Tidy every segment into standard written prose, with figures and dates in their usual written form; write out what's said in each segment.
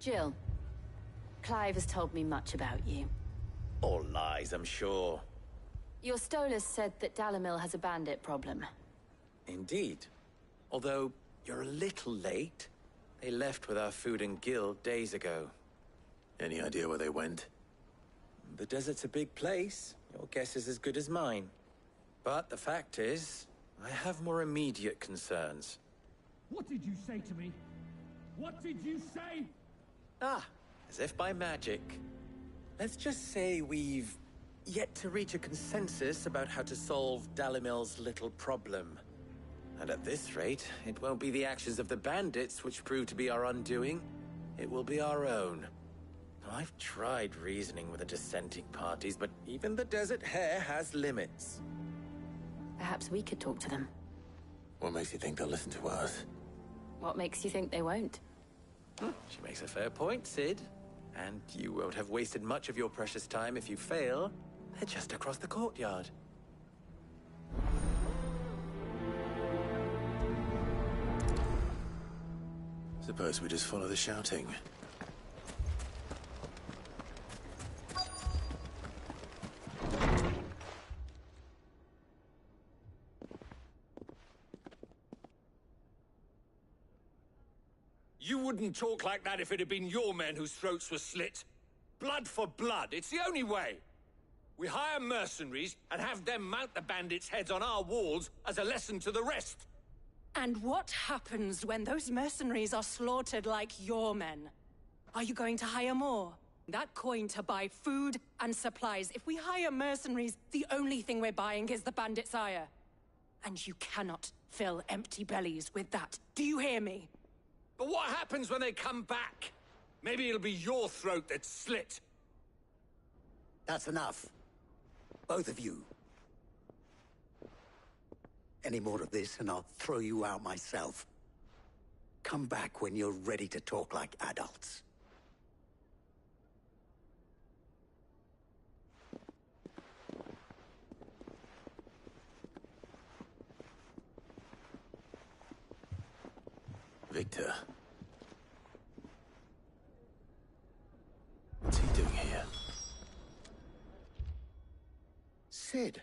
Jill, Clive has told me much about you. All lies, I'm sure. Your Stolas said that Dalamil has a bandit problem. Indeed. Although, you're a little late. They left with our food and guild days ago. Any idea where they went? The desert's a big place. Your guess is as good as mine. But the fact is, I have more immediate concerns. What did you say to me? What did you say? Ah, as if by magic. Let's just say we've yet to reach a consensus about how to solve Dalimil's little problem. And at this rate, it won't be the actions of the bandits which prove to be our undoing. It will be our own. I've tried reasoning with the dissenting parties, but even the Desert Hare has limits. Perhaps we could talk to them. What makes you think they'll listen to us? What makes you think they won't? She makes a fair point, Sid. And you won't have wasted much of your precious time if you fail. They're just across the courtyard. Suppose we just follow the shouting. You wouldn't talk like that if it had been your men whose throats were slit. Blood for blood, it's the only way. We hire mercenaries and have them mount the bandits' heads on our walls as a lesson to the rest. And what happens when those mercenaries are slaughtered like your men? Are you going to hire more? That coin to buy food and supplies. If we hire mercenaries, the only thing we're buying is the bandits' ire. And you cannot fill empty bellies with that. Do you hear me? But what happens when they come back? Maybe it'll be your throat that's slit. That's enough. Both of you. Any more of this and I'll throw you out myself. Come back when you're ready to talk like adults. Victor. What's he doing here? Sid.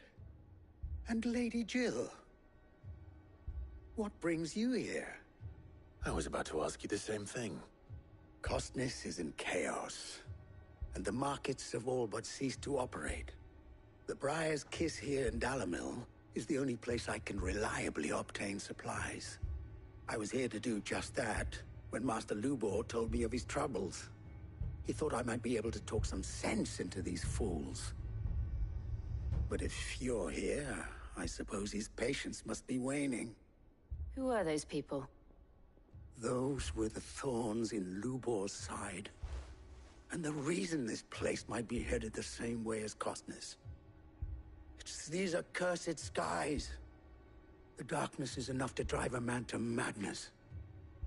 And Lady Jill. What brings you here? I was about to ask you the same thing. Costness is in chaos, and the markets have all but ceased to operate. The Briar's Kiss here in Dalamil is the only place I can reliably obtain supplies. I was here to do just that when Master Lubor told me of his troubles. He thought I might be able to talk some sense into these fools. But if you're here, I suppose his patience must be waning. Who are those people? Those were the thorns in Lubor's side. And the reason this place might be headed the same way as Costness. It's these accursed skies. The darkness is enough to drive a man to madness.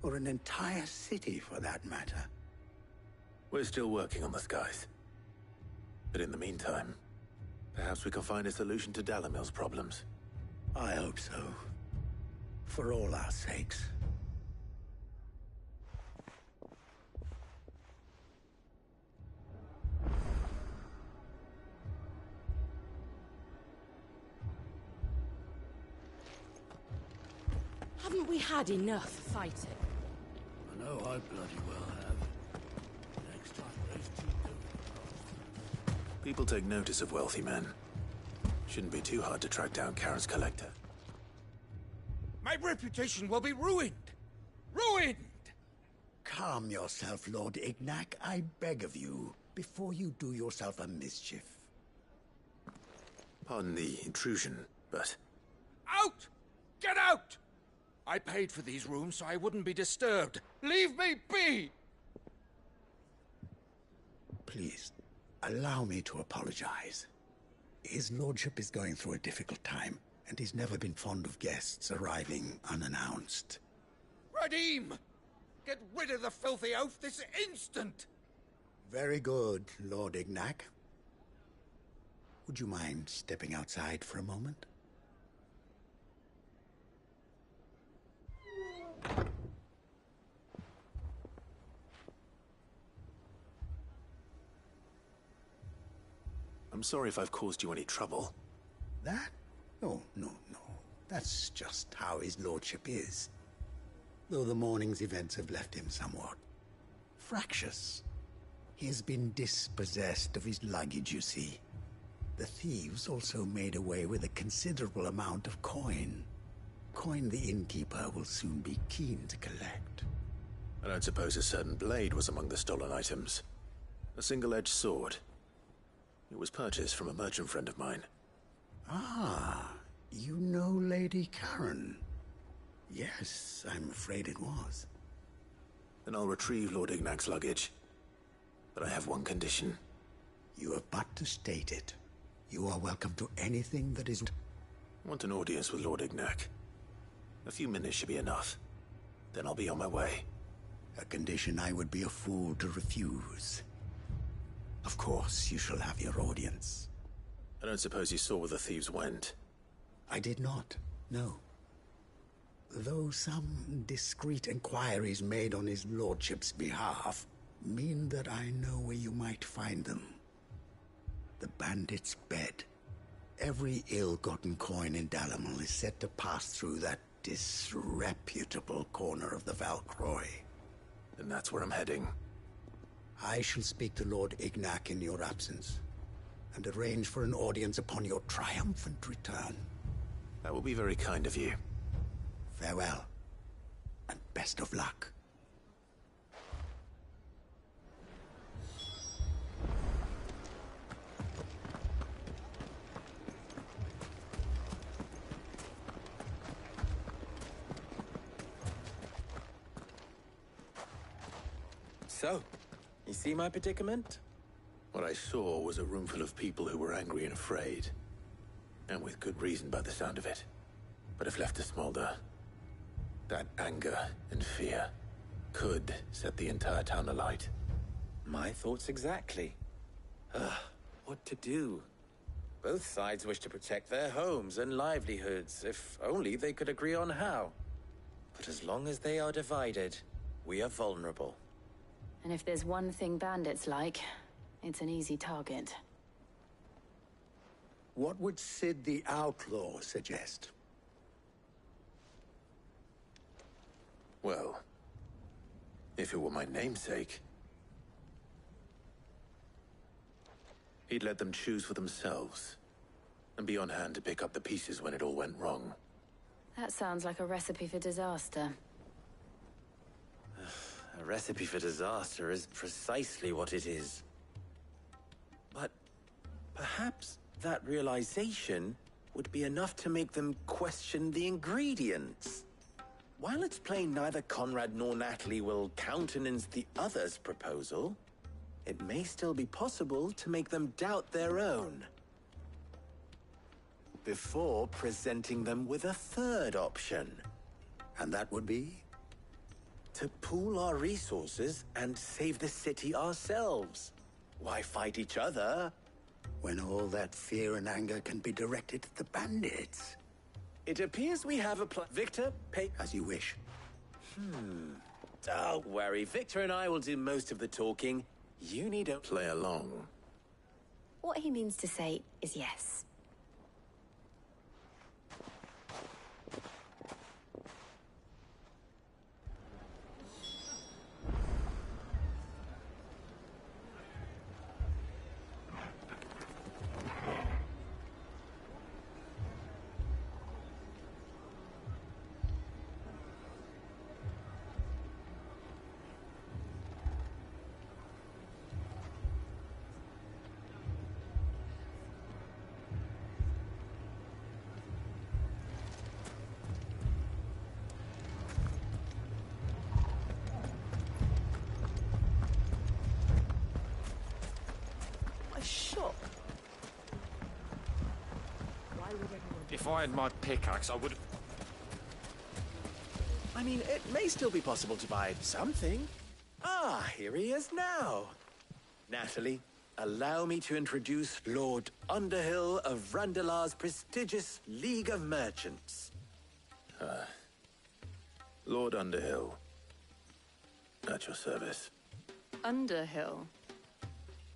Or an entire city, for that matter. We're still working on the skies. But in the meantime, perhaps we can find a solution to Dalamil's problems. I hope so. For all our sakes. Haven't we had enough fighting? I know I bloody well have. Next time, raise two doing. People take notice of wealthy men. Shouldn't be too hard to track down Karen's collector. My reputation will be ruined! Ruined! Calm yourself, Lord Ignac, I beg of you, before you do yourself a mischief. Pardon the intrusion, but... Out! Get out! I paid for these rooms so I wouldn't be disturbed. Leave me be! Please, allow me to apologize. His lordship is going through a difficult time, and he's never been fond of guests arriving unannounced. Radim! Get rid of the filthy oaf this instant! Very good, Lord Ignac. Would you mind stepping outside for a moment? I'm sorry if I've caused you any trouble. That? No, no, no. That's just how his lordship is. Though the morning's events have left him somewhat fractious. He has been dispossessed of his luggage, you see. The thieves also made away with a considerable amount of coin. Coin the innkeeper will soon be keen to collect. I don't suppose a certain blade was among the stolen items. A single-edged sword. It was purchased from a merchant friend of mine. Ah, you know Lady Karen. Yes, I'm afraid it was. Then I'll retrieve Lord Ignac's luggage. But I have one condition. You have but to state it. You are welcome to anything that isn't... I want an audience with Lord Ignac. A few minutes should be enough. Then I'll be on my way. A condition I would be a fool to refuse. Of course, you shall have your audience. I don't suppose you saw where the thieves went. I did not, no. Though some discreet inquiries made on his lordship's behalf mean that I know where you might find them. The bandit's bed. Every ill-gotten coin in Dalimil is said to pass through that disreputable corner of the Valcroy. Then that's where I'm heading. I shall speak to Lord Ignac in your absence, and arrange for an audience upon your triumphant return. That will be very kind of you. Farewell, and best of luck. So, you see my predicament? What I saw was a room full of people who were angry and afraid. And with good reason by the sound of it. But if left to smolder, that anger and fear could set the entire town alight. My thoughts exactly. What to do? Both sides wish to protect their homes and livelihoods, if only they could agree on how. But as long as they are divided, we are vulnerable. And if there's one thing bandits like, it's an easy target. What would Sid the Outlaw suggest? Well, if it were my namesake, he'd let them choose for themselves, and be on hand to pick up the pieces when it all went wrong. That sounds like a recipe for disaster. A recipe for disaster is precisely what it is. But perhaps that realization would be enough to make them question the ingredients. While it's plain neither Conrad nor Natalie will countenance the other's proposal, it may still be possible to make them doubt their own. Before presenting them with a third option. And that would be? To pool our resources and save the city ourselves. Why fight each other? When all that fear and anger can be directed at the bandits. It appears we have a plan. Victor, pay... As you wish. Don't worry, Victor and I will do most of the talking. You need to Play along. What he means to say is yes. If I had my pickaxe, I would have... I mean, it may still be possible to buy something. Ah, here he is now. Natalie, allow me to introduce Lord Underhill of Randalar's prestigious League of Merchants. Lord Underhill. At your service. Underhill.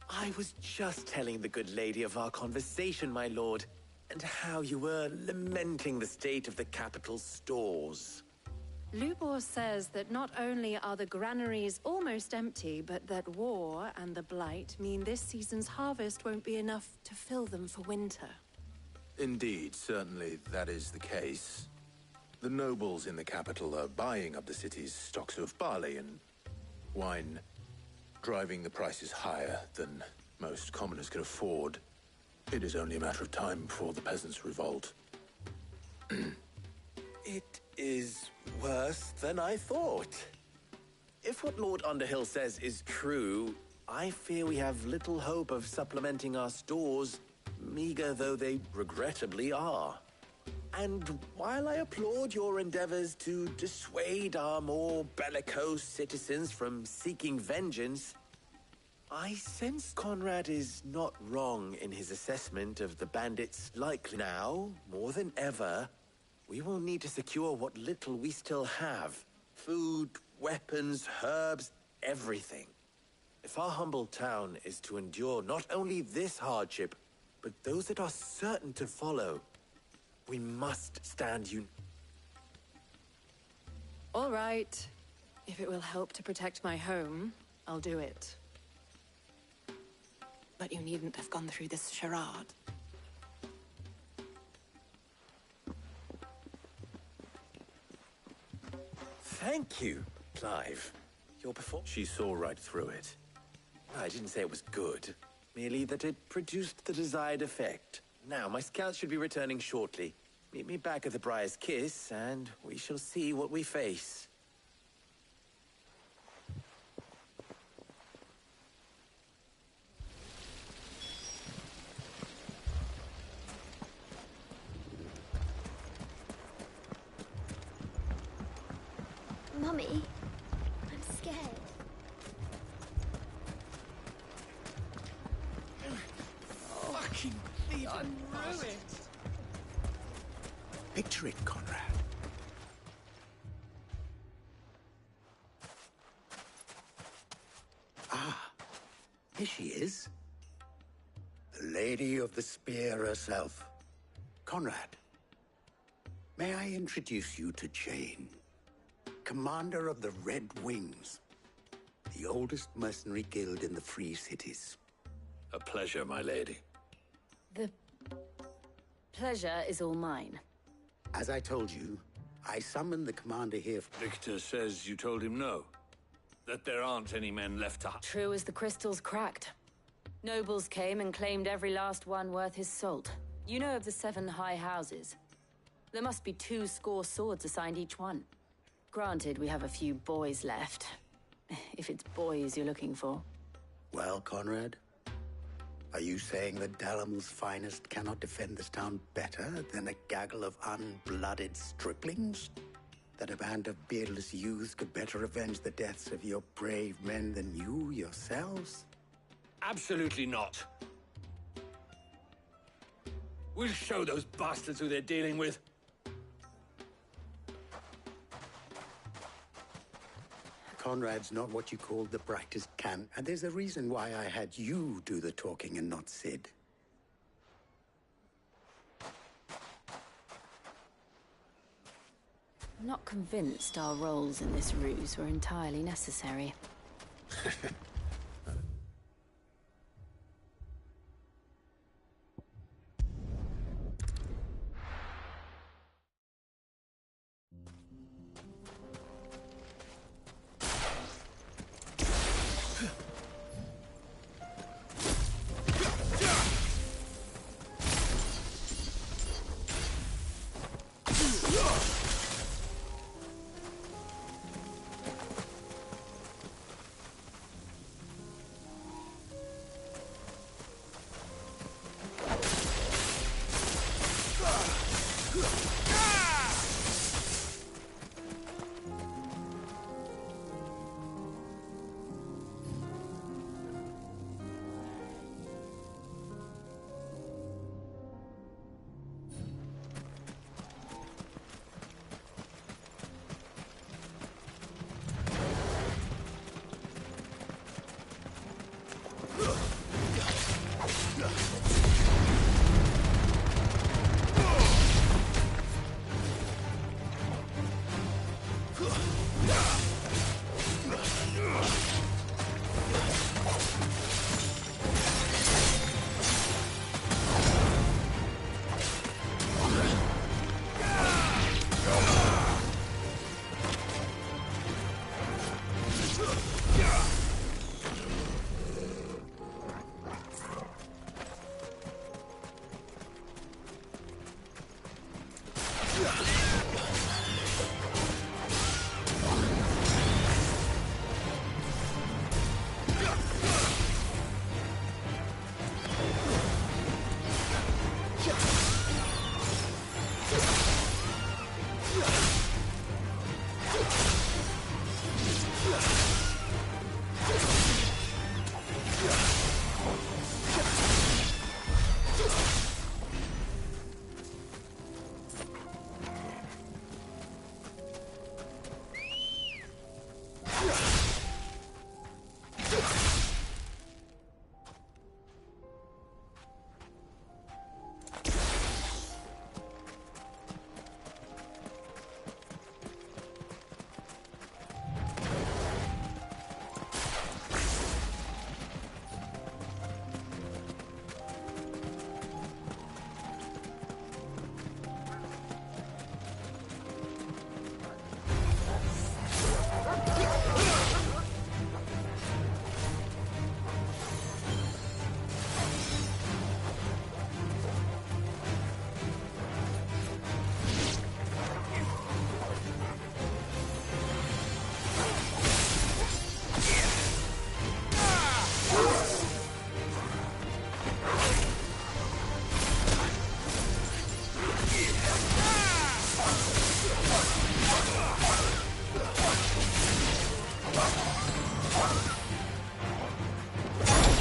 I was just telling the good lady of our conversation, my lord, and how you were lamenting the state of the capital's stores. Lubor says that not only are the granaries almost empty, but that war and the Blight mean this season's harvest won't be enough to fill them for winter. Indeed, certainly that is the case. The nobles in the capital are buying up the city's stocks of barley and wine, driving the prices higher than most commoners can afford. It is only a matter of time before the peasants revolt. It is worse than I thought. If what Lord Underhill says is true, I fear we have little hope of supplementing our stores, meager though they regrettably are. And while I applaud your endeavors to dissuade our more bellicose citizens from seeking vengeance, I sense Conrad is not wrong in his assessment of the bandits' likely. Now, more than ever, we will need to secure what little we still have. Food, weapons, herbs, everything. If our humble town is to endure not only this hardship, but those that are certain to follow, we must stand united. All right. If it will help to protect my home, I'll do it. But you needn't have gone through this charade. Thank you, Clive. Your performance. She saw right through it. I didn't say it was good, merely that it produced the desired effect. Now, my scouts should be returning shortly. Meet me back at the Briar's Kiss, and we shall see what we face. Mummy, I'm scared. Fucking thieving ruin! Picture it, Conrad. Ah, here she is. The Lady of the Spear herself. Conrad, may I introduce you to Jane, commander of the Red Wings, the oldest mercenary guild in the Free Cities. A pleasure, my lady. The pleasure is all mine. As I told you, I summoned the commander here. Victor says you told him no. That there aren't any men left up. True as the crystals cracked. Nobles came and claimed every last one worth his salt. You know of the 7 high houses. There must be 2 swords assigned each one. Granted, we have a few boys left. If it's boys you're looking for. Well, Conrad, are you saying that Dalamil's finest cannot defend this town better than a gaggle of unblooded striplings? That a band of beardless youths could better avenge the deaths of your brave men than you yourselves? Absolutely not. We'll show those bastards who they're dealing with. Conrad's not what you call the brightest can, and there's a reason why I had you do the talking and not Sid. I'm not convinced our roles in this ruse were entirely necessary.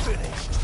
Finished.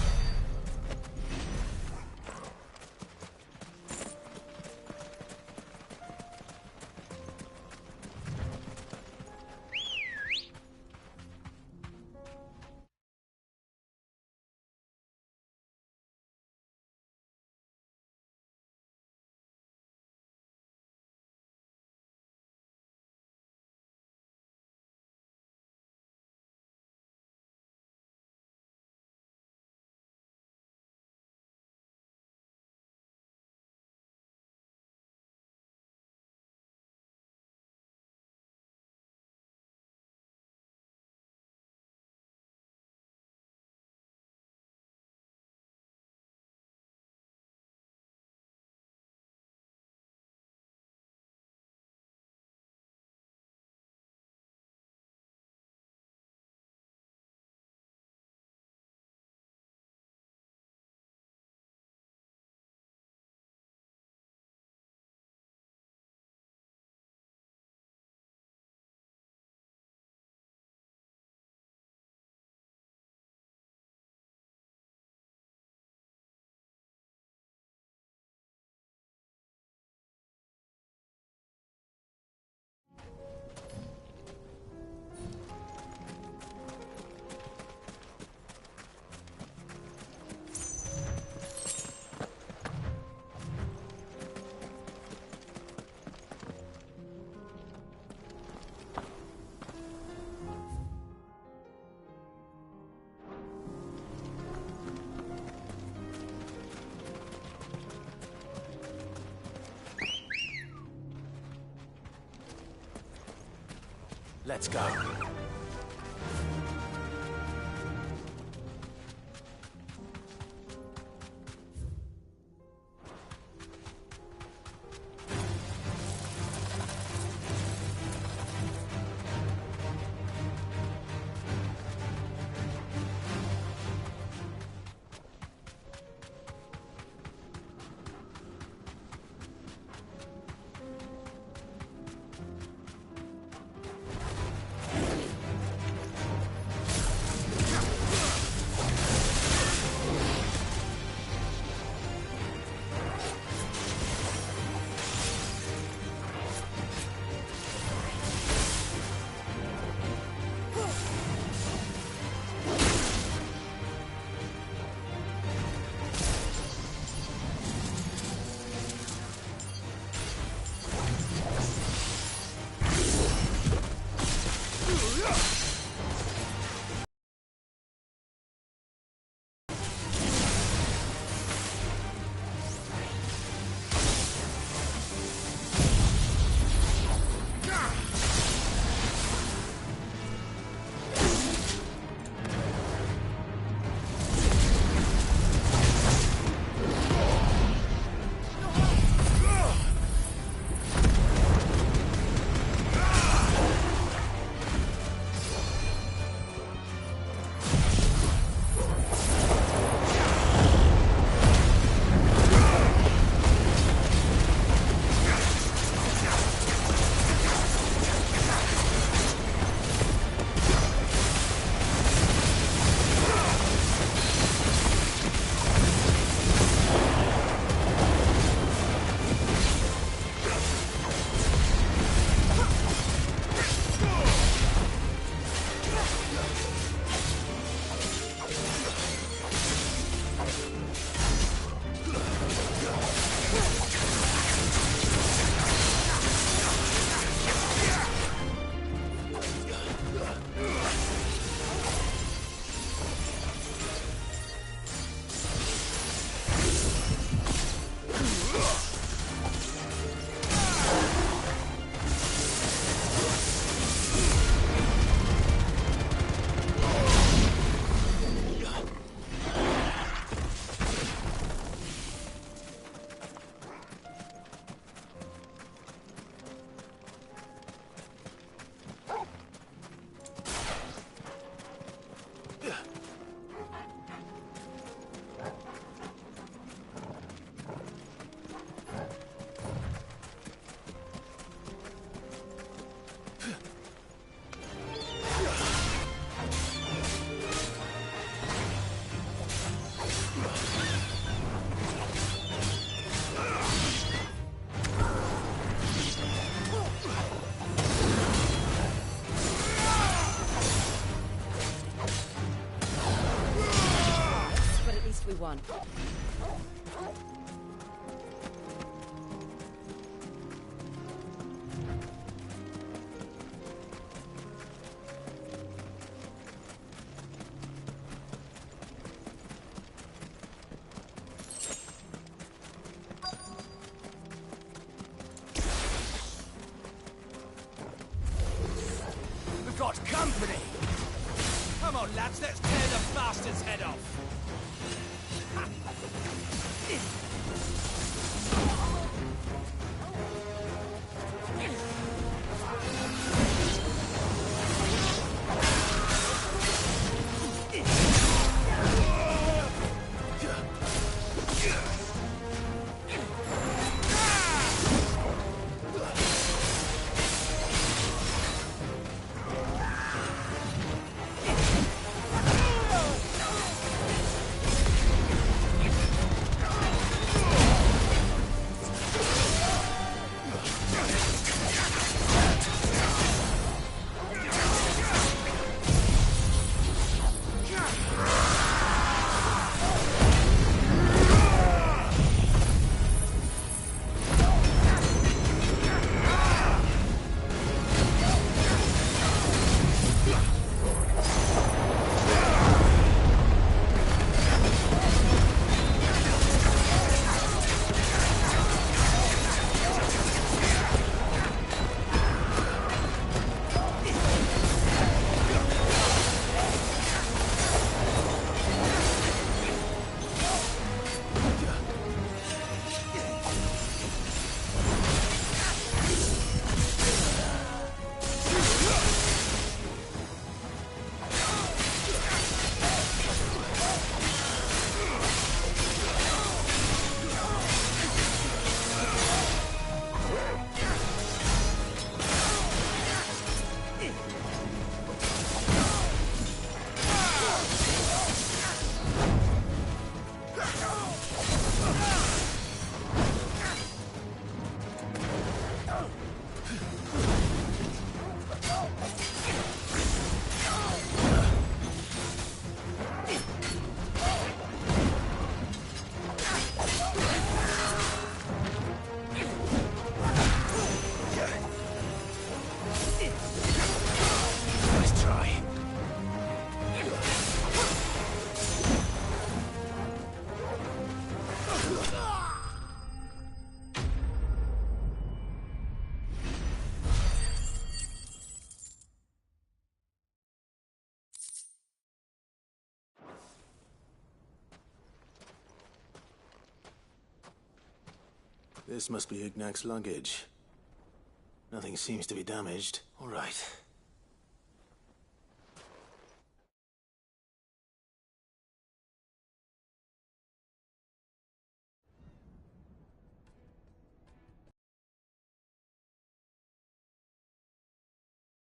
Let's go. one. We've got company! Come on, lads, let's tear the bastard's head off! This must be Ignac's luggage. Nothing seems to be damaged. All right.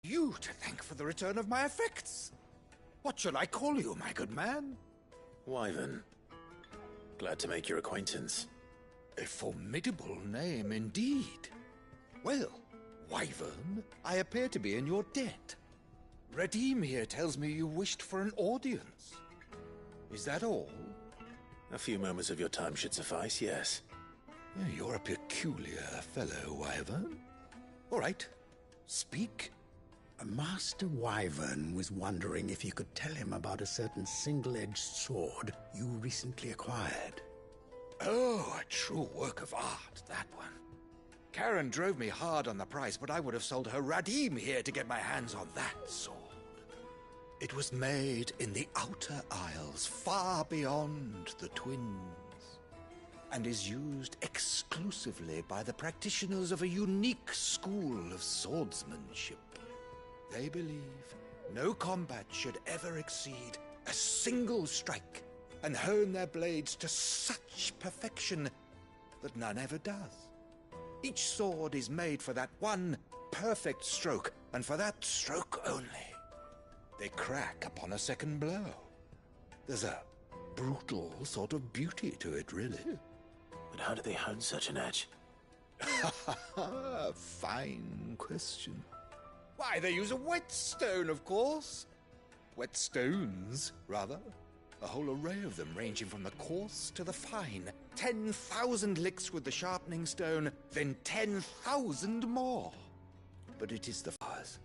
You to thank for the return of my effects. What shall I call you, my good man? Wyvern. Glad to make your acquaintance. A formidable name indeed. Well, Wyvern, I appear to be in your debt. Redeem here tells me you wished for an audience. Is that all? A few moments of your time should suffice, yes. You're a peculiar fellow, Wyvern. All right, speak. Master Wyvern was wondering if you could tell him about a certain single-edged sword you recently acquired. Oh, a true work of art, that one. Karen drove me hard on the price, but I would have sold her Radim here to get my hands on that sword. It was made in the Outer Isles, far beyond the Twins, and is used exclusively by the practitioners of a unique school of swordsmanship. They believe no combat should ever exceed a single strike, and hone their blades to such perfection that none ever does. Each sword is made for that one perfect stroke, and for that stroke only. They crack upon a second blow. There's a brutal sort of beauty to it, really. But how do they hone such an edge? Fine question. Why, they use a whetstone, of course. Whetstones, rather. A whole array of them, ranging from the coarse to the fine. 10,000 licks with the sharpening stone, then 10,000 more. But it is the flowers,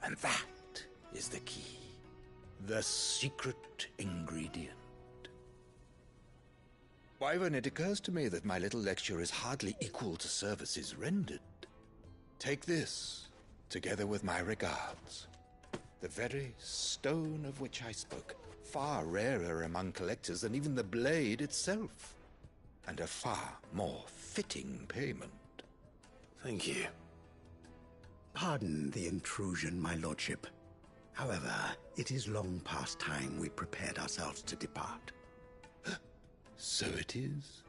and that is the key. The secret ingredient. Wyvern, it occurs to me that my little lecture is hardly equal to services rendered. Take this, together with my regards. The very stone of which I spoke, far rarer among collectors than even the blade itself, and a far more fitting payment. Thank you. Pardon the intrusion, my lordship. However, it is long past time we prepared ourselves to depart. So it is.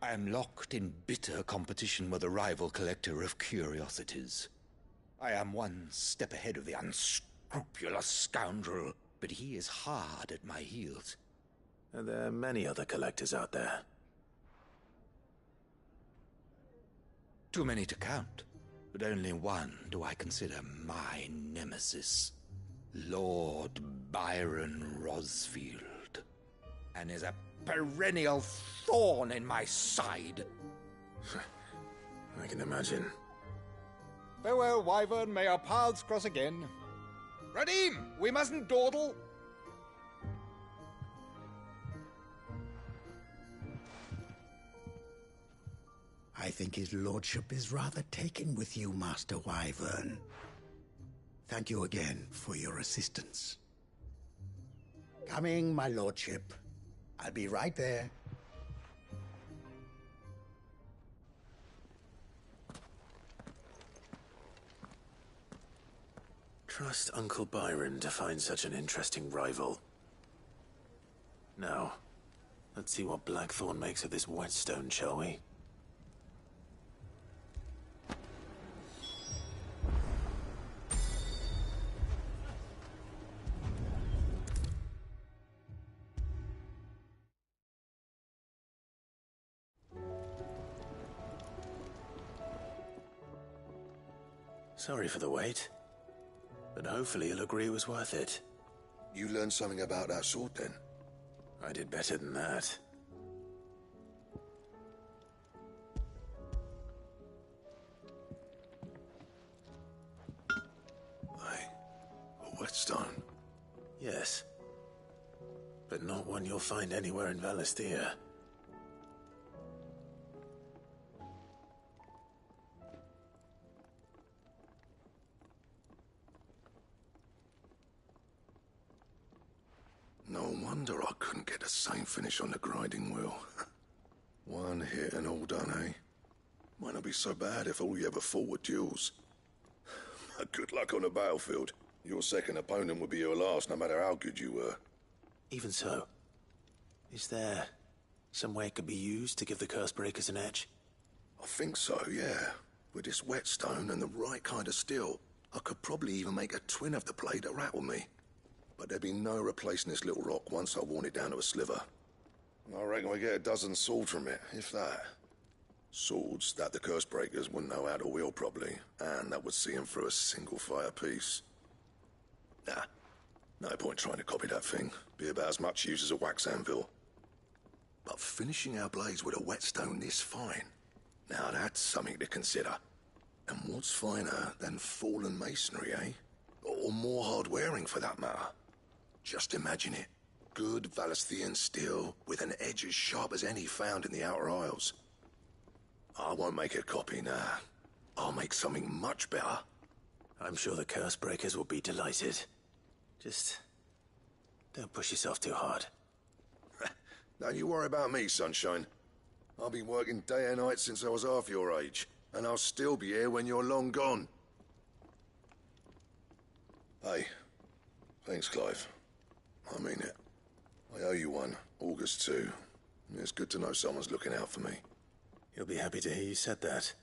I am locked in bitter competition with a rival collector of curiosities. I am one step ahead of the unscrupulous scoundrel, but he is hard at my heels. Are there many other collectors out there? Too many to count, but only one do I consider my nemesis. Lord Byron Rosfield, and is a perennial thorn in my side. I can imagine. Farewell, Wyvern. May our paths cross again. Radim, we mustn't dawdle. I think his lordship is rather taken with you, Master Wyvern. Thank you again for your assistance. Coming, my lordship. I'll be right there. Trust Uncle Byron to find such an interesting rival. Now, let's see what Blackthorn makes of this whetstone, shall we? Sorry for the wait, but hopefully you'll agree it was worth it. You learned something about that sword, then? I did better than that. A whetstone? Yes. But not one you'll find anywhere in Valisthea. No wonder I couldn't get the same finish on the grinding wheel. One hit and all done, eh? Might not be so bad if all you ever fought were duels. Good luck on the battlefield. Your second opponent would be your last, no matter how good you were. Even so, is there some way it could be used to give the Cursebreakers an edge? I think so, yeah. With this whetstone and the right kind of steel, I could probably even make a twin of the blade that rattled me. But there'd be no replacing this little rock once I worn it down to a sliver. I reckon we get a dozen swords from it, if that. Swords that the Cursebreakers wouldn't know how to wield properly, and that would see them through a single fire piece. Nah, no point trying to copy that thing. Be about as much use as a wax anvil. But finishing our blades with a whetstone this fine, now that's something to consider. And what's finer than fallen masonry, eh? Or more hard-wearing, for that matter. Just imagine it. Good Valisthean steel with an edge as sharp as any found in the Outer Isles. I won't make a copy, nah. I'll make something much better. I'm sure the Cursebreakers will be delighted. Just don't push yourself too hard. Don't you worry about me, sunshine. I've been working day and night since I was half your age, and I'll still be here when you're long gone. Hey, thanks, Clive. I mean it. I owe you one, August too. It's good to know someone's looking out for me. You'll be happy to hear you said that.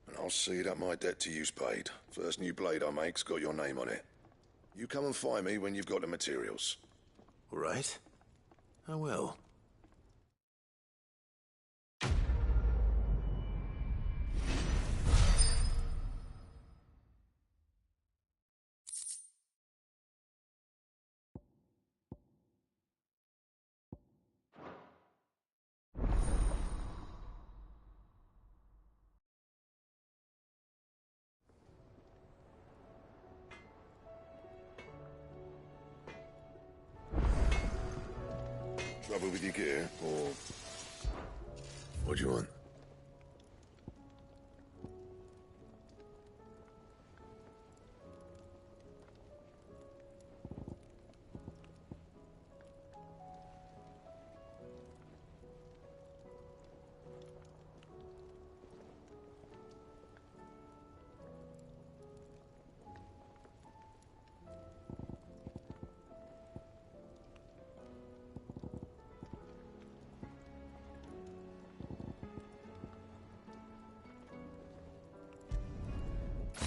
And I'll see that my debt to you's paid. First new blade I make's got your name on it. You come and find me when you've got the materials. All right. I will. Trouble with your gear, or what do you want?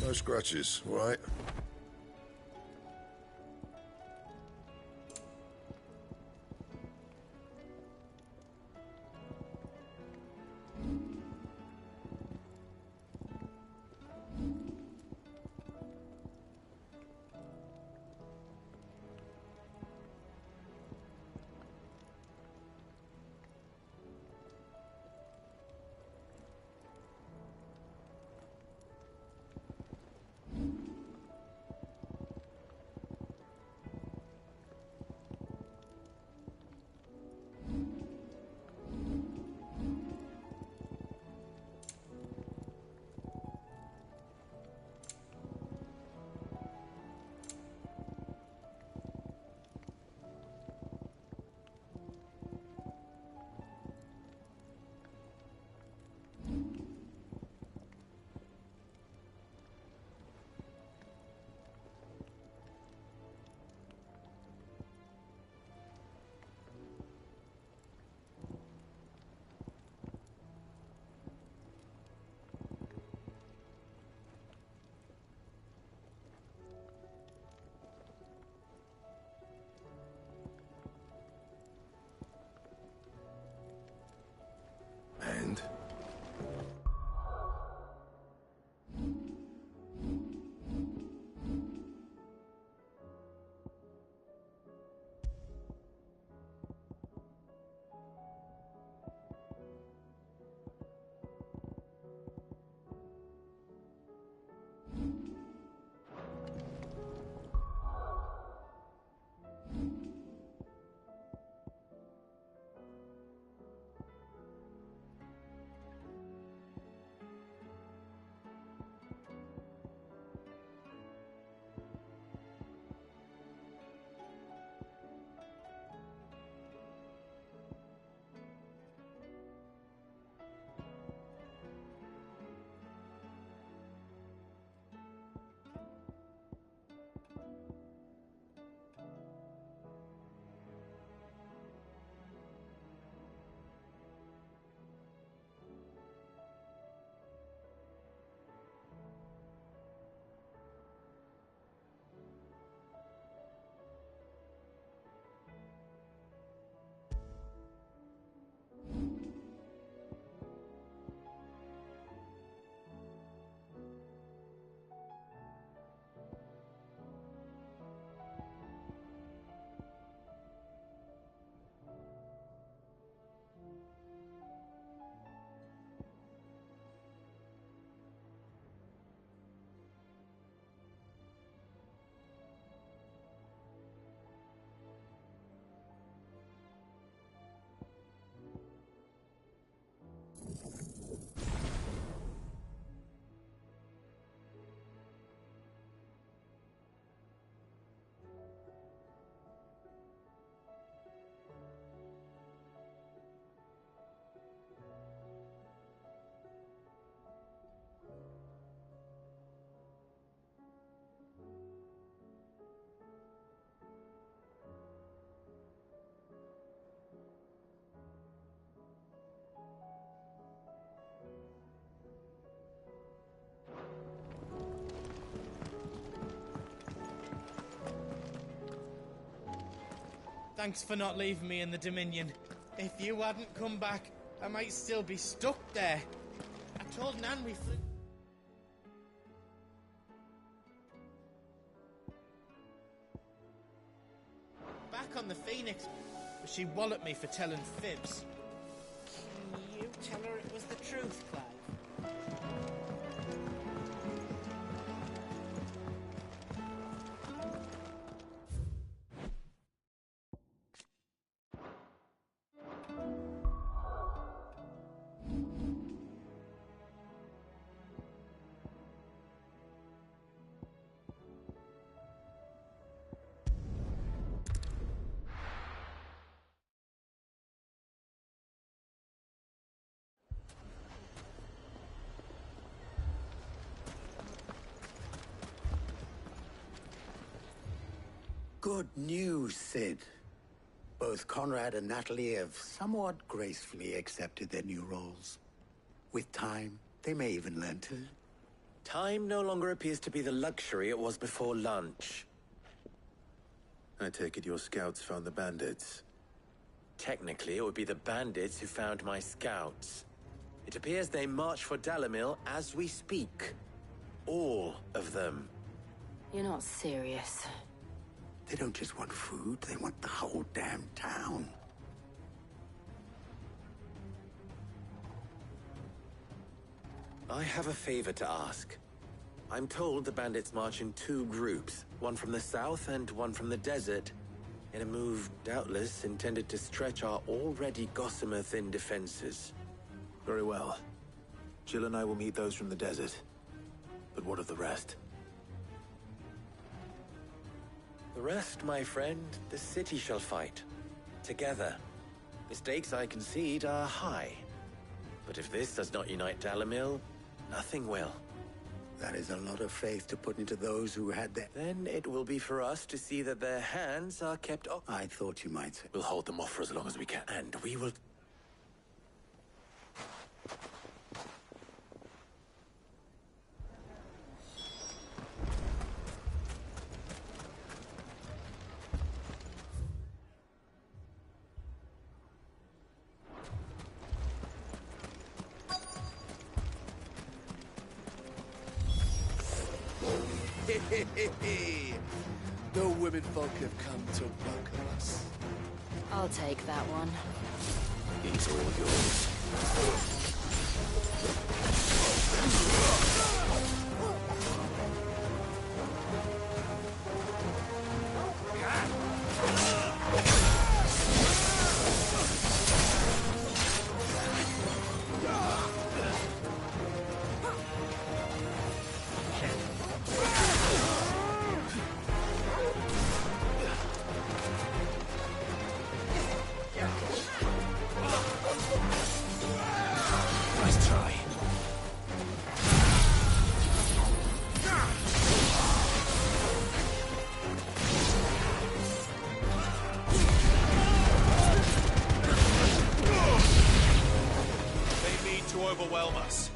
No scratches, all right? And? Thanks for not leaving me in the Dominion. If you hadn't come back, I might still be stuck there. I told Nan we flew... back on the Phoenix, but she walloped me for telling fibs. Can you tell her it was the truth, Clive? Good news, Sid. Both Conrad and Natalie have somewhat gracefully accepted their new roles. With time, they may even learn to... Time no longer appears to be the luxury it was before lunch. I take it your scouts found the bandits. Technically, it would be the bandits who found my scouts. It appears they march for Dalimil as we speak. All of them. You're not serious. They don't just want food, they want the whole damn town. I have a favor to ask. I'm told the bandits march in two groups, one from the south and one from the desert, in a move doubtless intended to stretch our already gossamer-thin defenses. Very well. Jill and I will meet those from the desert. But what of the rest? The rest, my friend, the city shall fight. Together. The stakes, I concede, are high. But if this does not unite Dalimil, nothing will. That is a lot of faith to put into those who had their... Then it will be for us to see that their hands are kept off. I thought you might say... We'll hold them off for as long as we can. And we will... The women folk have come to welcome us. I'll take that one. He's all yours. Nice try. They mean to overwhelm us.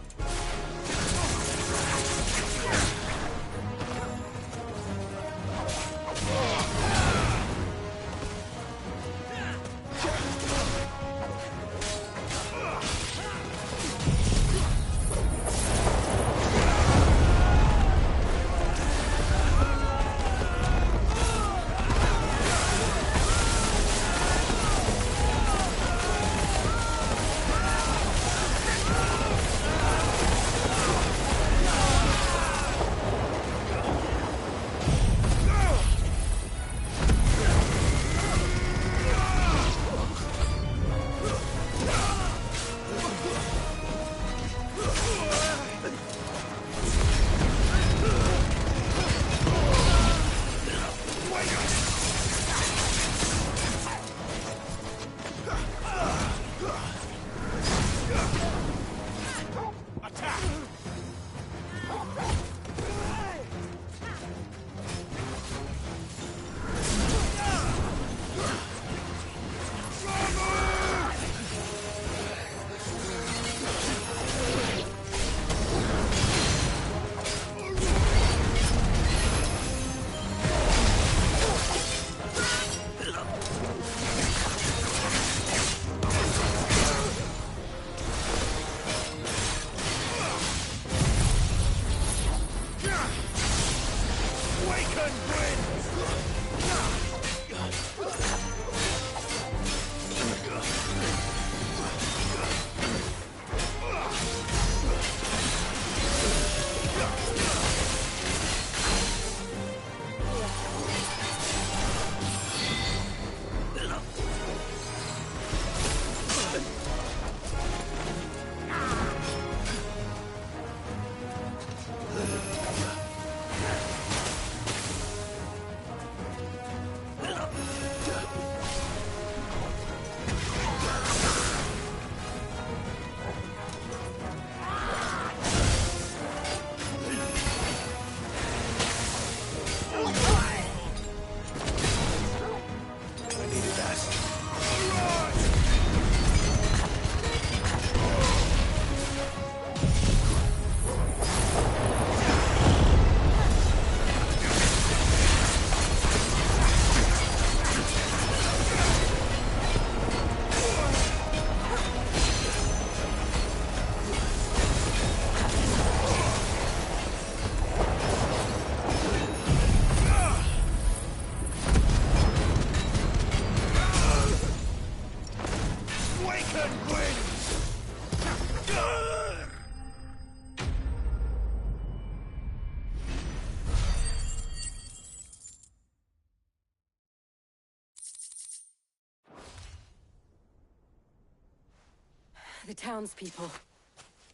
The townspeople.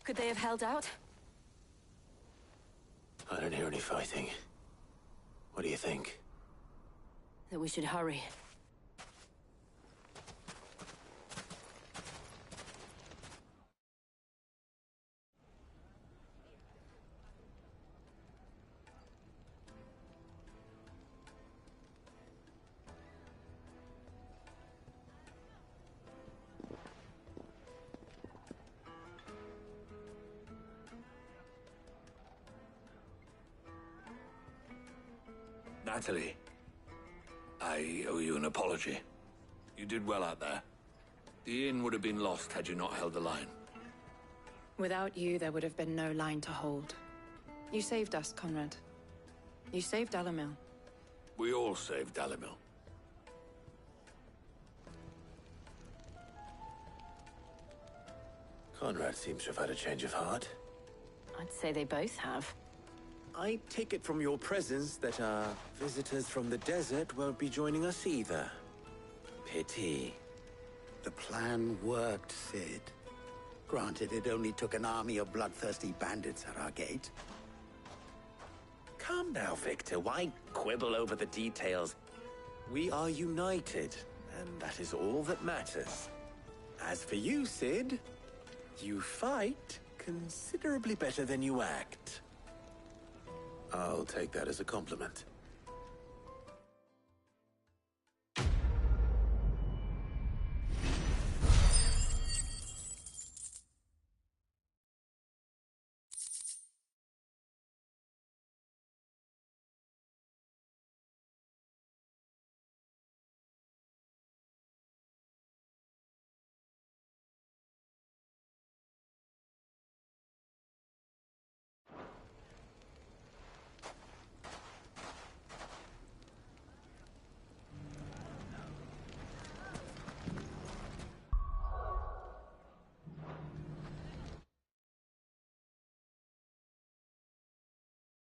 Could they have held out? I don't hear any fighting. What do you think? That we should hurry. Natalie, I owe you an apology. You did well out there. The inn would have been lost had you not held the line. Without you, there would have been no line to hold. You saved us, Conrad. You saved Dalimil. We all saved Dalimil. Conrad seems to have had a change of heart. I'd say they both have. I take it from your presence that our visitors from the desert won't be joining us either. Pity. The plan worked, Sid. Granted, it only took an army of bloodthirsty bandits at our gate. Calm now, Victor. Why quibble over the details? We are united, and that is all that matters. As for you, Sid, you fight considerably better than you act. I'll take that as a compliment.